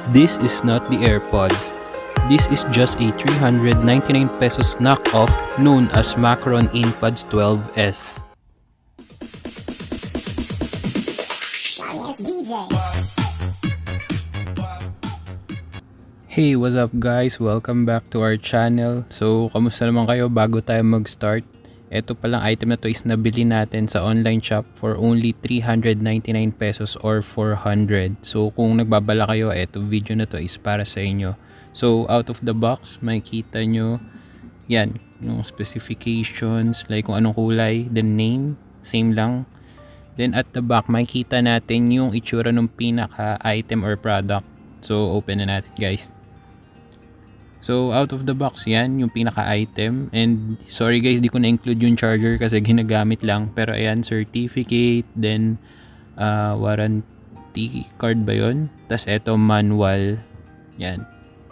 This is not the Airpods. This is just a 399 pesos knockoff known as Macaron Inpods 12S. Hey, what's up guys? Welcome back to our channel. So, kamusta naman kayo bago tayo mag-start? Ito palang item na to is nabili natin sa online shop for only 399 pesos or 400. So, kung nagbabala kayo, ito video na to is para sa inyo. So, out of the box, makikita nyo yan, yung specifications, like kung anong kulay, the name, same lang. Then at the back, makikita natin yung itsura ng pinaka-item or product. So, open na natin guys. So, out of the box yan, yung pinaka-item. And, sorry guys, di ko na-include yung charger kasi ginagamit lang. Pero ayan, certificate, then, warranty card ba yun? Tapos, eto, manual. Yan.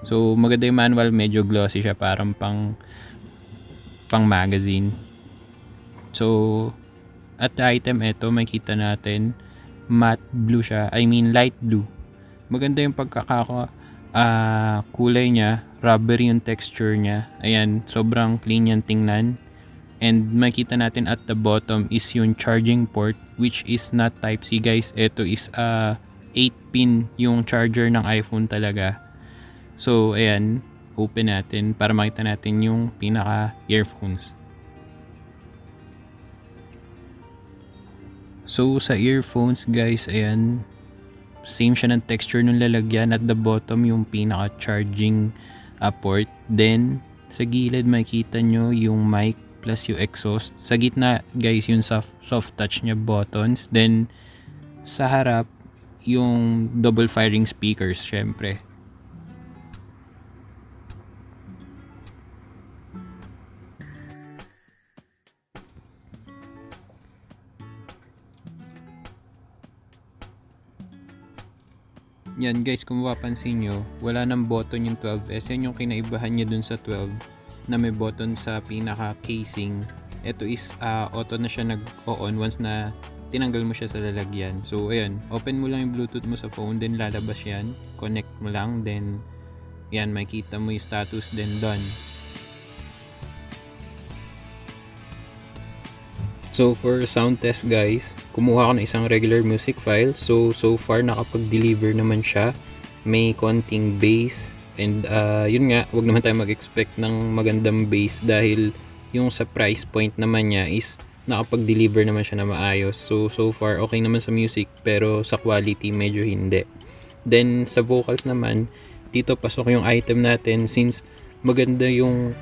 So, maganda yung manual, medyo glossy siya, parang pang magazine. So, at the item, eto, makikita natin, matte blue siya. I mean, light blue. Maganda yung kulay niya, rubbery yung texture niya. Ayan, sobrang clean yan tingnan. And makita natin at the bottom is yung charging port, which is not Type-C guys. Ito is 8-pin yung charger ng iPhone talaga. So ayan, open natin para makita natin yung pinaka earphones. So sa earphones guys, ayan, same siya ng texture ng lalagyan. At the bottom yung pinaka charging port. Then sa gilid makikita nyo yung mic plus yung exhaust. Sa gitna guys yung soft touch nya buttons. Then sa harap yung double firing speakers syempre. Yan guys, kung mapapansin nyo, wala nang button yung 12S. Yan yung kinaibahan niya dun sa 12 na may button sa pinaka casing. Ito is auto na siya nag-on once na tinanggal mo siya sa lalagyan. So ayan, open mo lang yung Bluetooth mo sa phone, then lalabas yan. Connect mo lang, then yan, makikita mo yung status, then done. So for sound test guys, kumuha ko ng isang regular music file. So far nakapag-deliver naman siya. May konting bass. And yun nga, wag naman tayo mag-expect ng magandang bass dahil yung sa price point naman niya is nakapag-deliver naman siya na maayos. So far okay naman sa music, pero sa quality medyo hindi. Then sa vocals naman, dito pasok yung item natin since maganda yung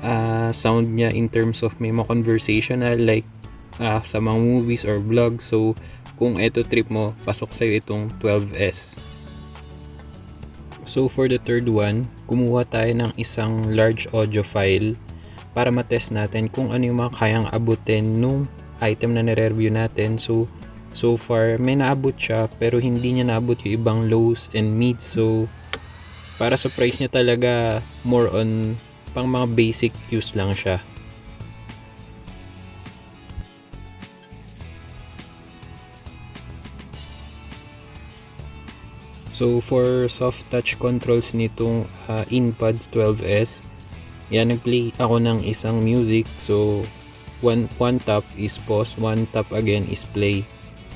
sound niya in terms of may mga conversational like sa mga movies or vlogs. So kung eto trip mo, pasok sa'yo itong 12S. So for the third one, kumuha tayo ng isang large audio file para matest natin kung ano yung mga kayang abutin nung item na nire-review natin. So far may naabot siya, pero hindi niya naabot yung ibang lows and mids. So para sa price niya talaga, more on pang mga basic use lang siya. So for soft touch controls nitong Inpods 12S, yan, nag-play ako ng isang music. So one tap is pause, one tap again is play.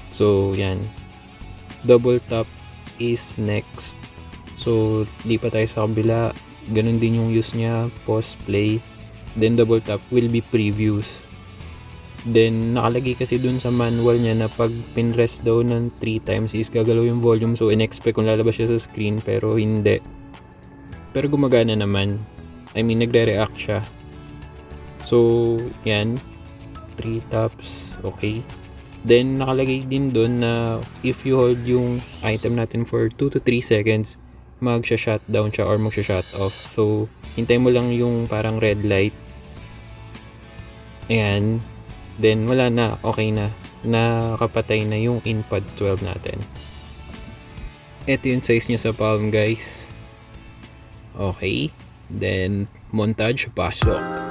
So yan, double tap is next. So lipat tayo sa kabila, ganun din yung use niya, pause, play. Then double tap will be previews. Then nakalagay kasi dun sa manual niya na pag pinrest daw ng 3 times is gagalaw yung volume. So in-expect kung lalabas siya sa screen, pero hindi. Pero gumagana naman. I mean, nagre-react siya. So yan, 3 taps, okay. Then nakalagay din dun na if you hold yung item natin for 2 to 3 seconds, magsha-shutdown siya or magsha-shut off. So hintay mo lang yung parang red light. Ayan. Then wala na, okay na, nakapatay na yung Inpod 12 natin. Ito yung size niya sa palm guys. Okay, then montage, pasok.